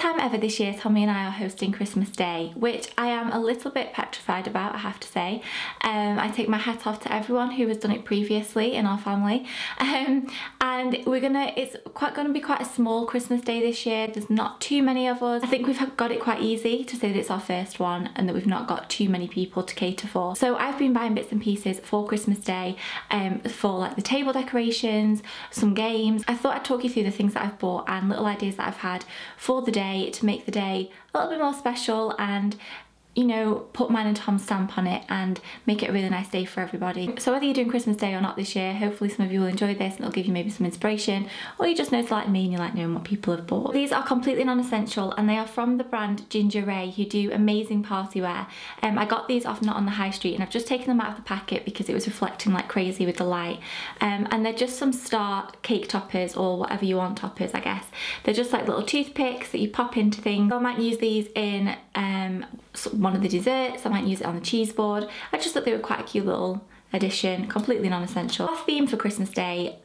time ever this year, Tommy and I are hosting Christmas Day, which I am a little bit petrified about, I have to say. I take my hat off to everyone who has done it previously in our family. And it's going to be quite a small Christmas Day this year. There's not too many of us. I think we've got it quite easy to say that it's our first one and that we've not got too many people to cater for. So I've been buying bits and pieces for Christmas Day, for like the table decorations, some games. I thought I'd talk you through the things that I've bought and little ideas that I've had for the day to make the day a little bit more special and, you know, put mine and Tom's stamp on it and make it a really nice day for everybody. So whether you're doing Christmas Day or not this year, hopefully some of you will enjoy this and it'll give you maybe some inspiration, or you just know it's like me and you like knowing what people have bought. These are completely non-essential and they are from the brand Ginger Ray, who do amazing party wear. I got these off Not on the High Street and I've just taken them out of the packet because it was reflecting like crazy with the light. And they're just some star cake toppers, or whatever you want toppers, I guess. They're just like little toothpicks that you pop into things. So I might use these in one of the desserts, I might use it on the cheese board. I just thought they were quite a cute little addition, completely non-essential. Our theme for Christmas Day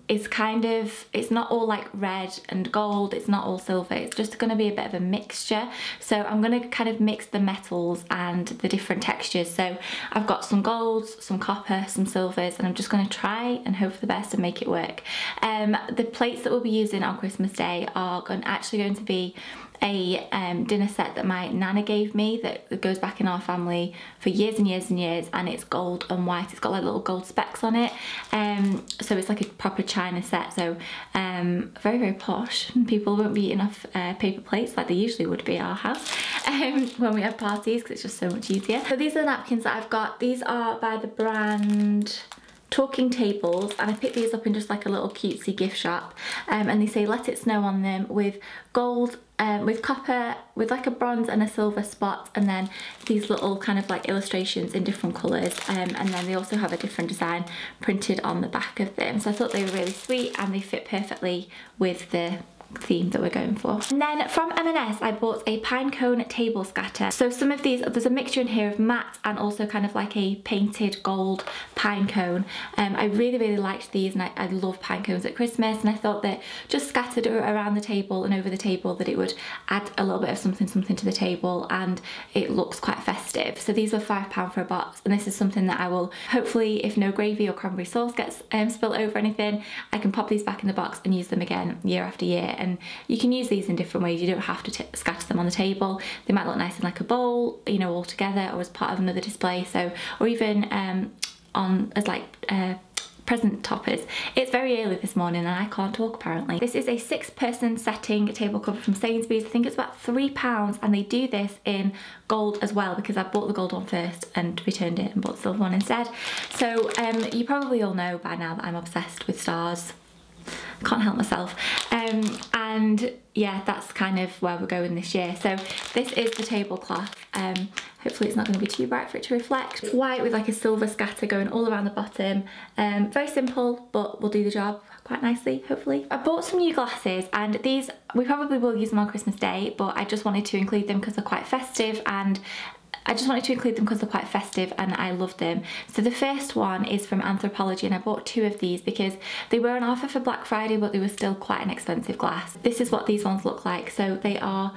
is kind of, it's not all like red and gold, it's not all silver, it's just going to be a bit of a mixture. So I'm going to kind of mix the metals and the different textures. So I've got some golds, some copper, some silvers, and I'm just going to try and hope for the best and make it work. The plates that we'll be using on Christmas Day are actually going to be a dinner set that my nana gave me that goes back in our family for years and years and years, and it's gold and white. It's got like little gold specks on it, so it's like a proper china set, so very, very posh. People won't be eating off paper plates like they usually would be at our house when we have parties, because it's just so much easier. So these are the napkins that I've got. These are by the brand Talking Tables, and I picked these up in just like a little cutesy gift shop, and they say Let It Snow on them, with gold, with copper, with like a bronze and a silver spot, and then these little kind of like illustrations in different colours, and then they also have a different design printed on the back of them. So I thought they were really sweet and they fit perfectly with the theme that we're going for. And then from M&S I bought a pine cone table scatter. So some of these, there's a mixture in here of matte and also kind of like a painted gold pine cone. I really, really liked these, and I love pine cones at Christmas, and I thought that just scattered around the table and over the table that it would add a little bit of something to the table, and it looks quite festive. So these were £5 for a box, and this is something that I will hopefully, if no gravy or cranberry sauce gets spilled over anything, I can pop these back in the box and use them again year after year. And you can use these in different ways. You don't have to scatter them on the table. They might look nice in like a bowl, you know, all together, or as part of another display. So, or even on as like present toppers. It's very early this morning and I can't talk apparently. This is a 6-person setting table cover from Sainsbury's. I think it's about £3, and they do this in gold as well, because I bought the gold one first and returned it and bought the silver one instead. So you probably all know by now that I'm obsessed with stars. Can't help myself. And yeah, that's kind of where we're going this year. So this is the tablecloth. Hopefully it's not going to be too bright for it to reflect. It's white with like a silver scatter going all around the bottom. Very simple, but will do the job quite nicely, hopefully. I bought some new glasses, and these, we probably will use them on Christmas Day, but I just wanted to include them because they're quite festive, and I love them. So the first one is from Anthropology, and I bought 2 of these because they were on offer for Black Friday, but they were still quite an expensive glass. This is what these ones look like. So they are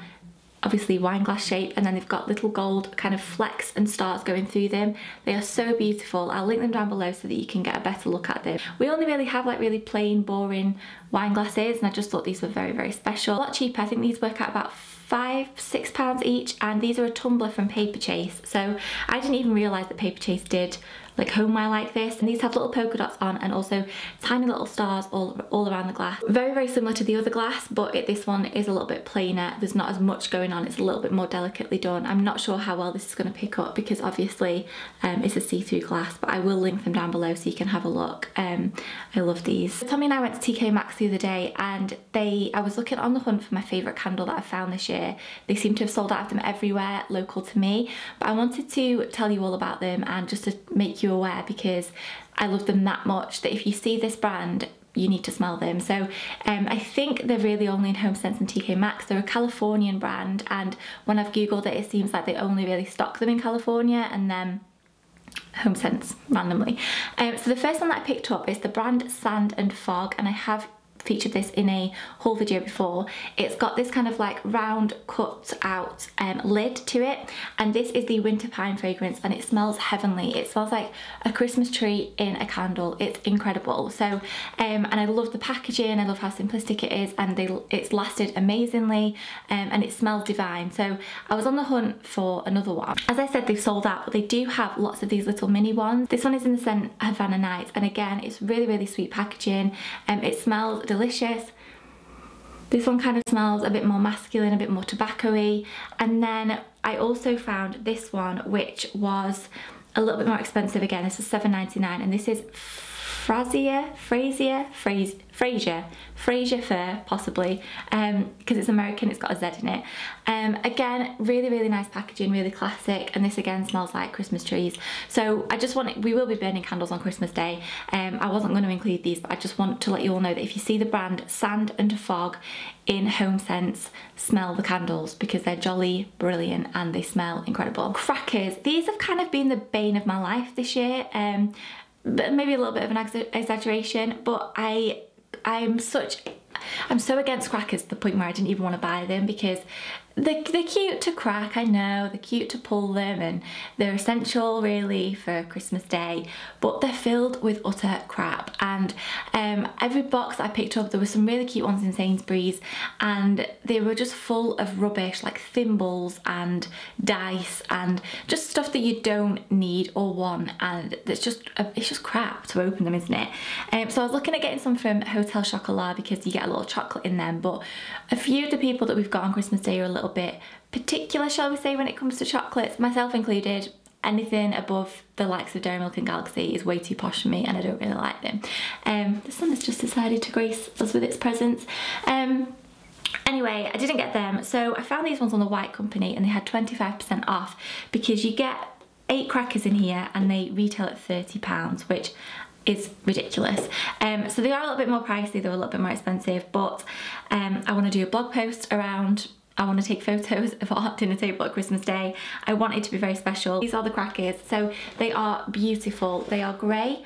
obviously wine glass shape, and then they've got little gold kind of flecks and stars going through them. They are so beautiful. I'll link them down below so that you can get a better look at them. We only really have like really plain, boring wine glasses, and I just thought these were very, very special. A lot cheaper. I think these work out about £5–6 each, and these are a tumbler from Paper Chase. So I didn't even realise that Paper Chase did like homeware like this, and these have little polka dots on and also tiny little stars all around the glass. Very, very similar to the other glass, but this one is a little bit plainer. There's not as much going on. It's a little bit more delicately done. I'm not sure how well this is going to pick up because obviously it's a see-through glass, but I will link them down below so you can have a look. I love these. Tommy and I went to TK Maxx the other day, and I was looking on the hunt for my favourite candle that I found this year. They seem to have sold out of them everywhere local to me, but I wanted to tell you all about them and just to make you aware, because I love them that much that if you see this brand, you need to smell them. So I think they're really only in HomeSense and TK Maxx. They're a Californian brand, and when I've googled it, it seems like they only really stock them in California and then HomeSense randomly. So the first one that I picked up is the brand Sand and Fog, and I have featured this in a haul video before. It's got this kind of like round cut out lid to it, and this is the winter pine fragrance, and it smells heavenly. It smells like a Christmas tree in a candle. It's incredible. So and I love the packaging, I love how simplistic it is, and it's lasted amazingly, and it smells divine. So I was on the hunt for another one. As I said, they've sold out, but they do have lots of these little mini ones. This one is in the scent Havana Nights, and again, it's really, really sweet packaging. It smells delicious. This one kind of smells a bit more masculine, a bit more tobacco-y. And then I also found this one, which was a little bit more expensive. Again, this is $7.99, and this is Fraser Fur, possibly, because it's American, it's got a Z in it. Again, really, really nice packaging, really classic, and this again smells like Christmas trees. So I just want, we will be burning candles on Christmas Day. I wasn't going to include these, but I just want to let you all know that if you see the brand Sand and Fog in Home Sense, smell the candles, because they're jolly brilliant and they smell incredible. Crackers, these have kind of been the bane of my life this year. But maybe a little bit of an exaggeration, but I'm so against crackers to the point where I didn't even want to buy them, because they're cute to crack, I know, they're cute to pull them, and they're essential really for Christmas Day, but they're filled with utter crap. And every box I picked up, there were some really cute ones in Sainsbury's, and they were just full of rubbish, like thimbles and dice and just stuff that you don't need or want, and it's just crap to open them, isn't it? So I was looking at getting some from Hotel Chocolat, because you get a little chocolate in them, but a few of the people that we've got on Christmas Day are a little bit particular, shall we say, when it comes to chocolates, myself included. Anything above the likes of Dairy Milk and Galaxy is way too posh for me, and I don't really like them. The sun has just decided to grace us with its presence. Anyway, I didn't get them, so I found these ones on the White Company, and they had 25% off, because you get 8 crackers in here and they retail at £30, which is ridiculous. So they are a little bit more pricey, they're a little bit more expensive, but I want to do a blog post around, I want to take photos of our dinner table at Christmas Day. I want it to be very special. These are the crackers, so they are beautiful. They are grey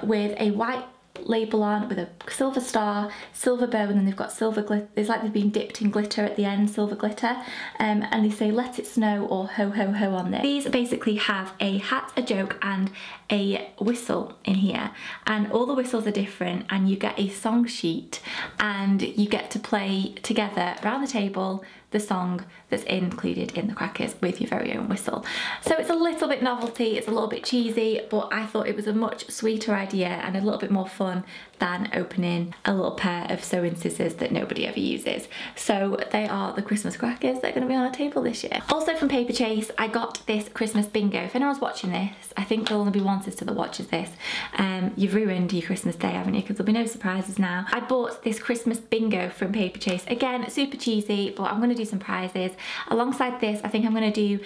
with a white label on with a silver star, silver bow, and then they've got silver glitter. It's like they've been dipped in glitter at the end, silver glitter, and they say "Let it snow" or "Ho ho ho" on there. These basically have a hat, a joke, and a whistle in here, and all the whistles are different, and you get a song sheet, and you get to play together around the table the song that's included in the crackers with your very own whistle. So it's a little bit novelty, it's a little bit cheesy, but I thought it was a much sweeter idea and a little bit more fun than opening a little pair of sewing scissors that nobody ever uses. So they are the Christmas crackers that are going to be on our table this year. Also from Paper Chase, I got this Christmas bingo. If anyone's watching this, I think there'll only be one sister that watches this. You've ruined your Christmas Day, haven't you? Because there'll be no surprises now. I bought this Christmas bingo from Paper Chase. Again, super cheesy, but I'm going to do some prizes. Alongside this, I think I'm going to do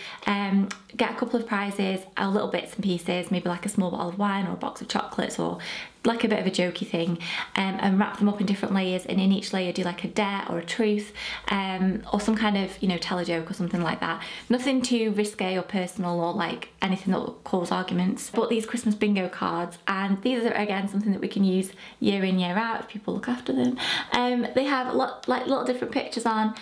get a couple of prizes, little bits and pieces, maybe like a small bottle of wine or a box of chocolates, or like a bit of a jokey thing, and wrap them up in different layers, and in each layer do like a dare or a truth, or some kind of, you know, tell a joke or something like that. Nothing too risque or personal or like anything that will cause arguments. Bought these Christmas bingo cards, and these are again something that we can use year in, year out if people look after them. They have like little different pictures on,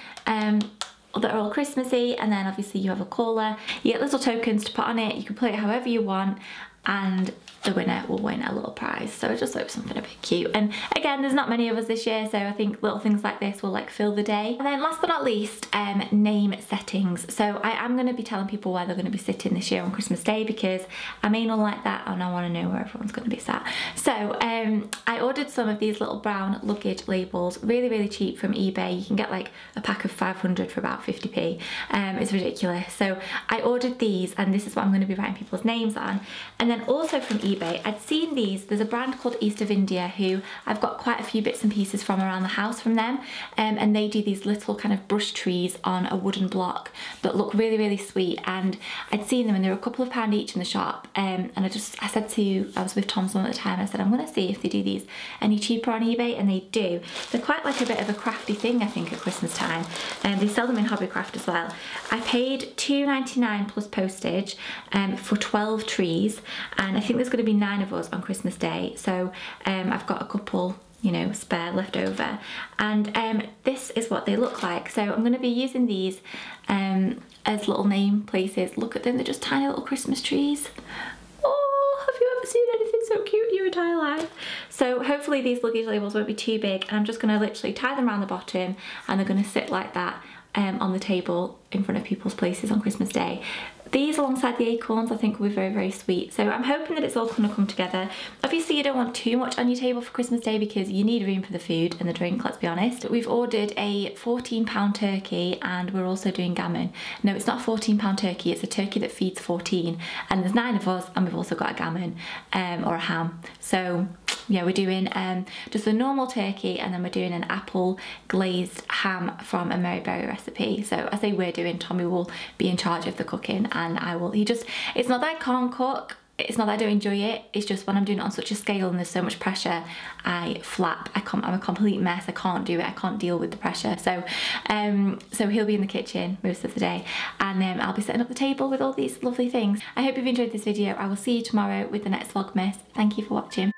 that are all Christmassy, and then obviously you have a caller. You get little tokens to put on it, you can play it however you want, and the winner will win a little prize. So I just hope something a bit cute. And again, there's not many of us this year, so I think little things like this will like fill the day. And then last but not least, name settings. So I am going to be telling people where they're going to be sitting this year on Christmas Day, because I'm anal like that and I want to know where everyone's going to be sat. So I ordered some of these little brown luggage labels, really, really cheap from eBay. You can get like a pack of 500 for about 50p. It's ridiculous. So I ordered these, and this is what I'm going to be writing people's names on. And then also from eBay, I'd seen these. There's a brand called East of India who I've got quite a few bits and pieces from around the house from them, and they do these little kind of brush trees on a wooden block that look really, really sweet. And I'd seen them, and they were a couple of £1 each in the shop, and I said I was with Tom's mum at the time, I said I'm going to see if they do these any cheaper on eBay, and they do. They're quite like a bit of a crafty thing, I think, at Christmas time, and they sell them in Hobbycraft as well. I paid £2.99 plus postage for 12 trees, and I think there's going to be 9 of us on Christmas Day, so I've got a couple you know, spare left over. And this is what they look like. So I'm going to be using these as little name places. Look at them, they're just tiny little Christmas trees. Oh, have you ever seen anything so cute in your entire life? So hopefully these luggage labels won't be too big, and I'm just going to literally tie them around the bottom, and they're going to sit like that on the table in front of people's places on Christmas Day. These alongside the acorns I think will be very, very sweet. So I'm hoping that it's all going to come together. Obviously you don't want too much on your table for Christmas Day because you need room for the food and the drink, let's be honest. We've ordered a £14 turkey, and we're also doing gammon. No, it's not a £14 turkey, it's a turkey that feeds 14, and there's 9 of us, and we've also got a gammon or a ham. So yeah, we're doing just a normal turkey, and then we're doing an apple glazed ham from a Maryberry recipe. So I say we're doing, Tommy will be in charge of the cooking, and it's not that I can't cook, it's not that I don't enjoy it, it's just when I'm doing it on such a scale and there's so much pressure, I flap. I'm a complete mess, I can't do it, I can't deal with the pressure. So so he'll be in the kitchen most of the day, and I'll be setting up the table with all these lovely things. I hope you've enjoyed this video. I will see you tomorrow with the next Vlogmas. Thank you for watching.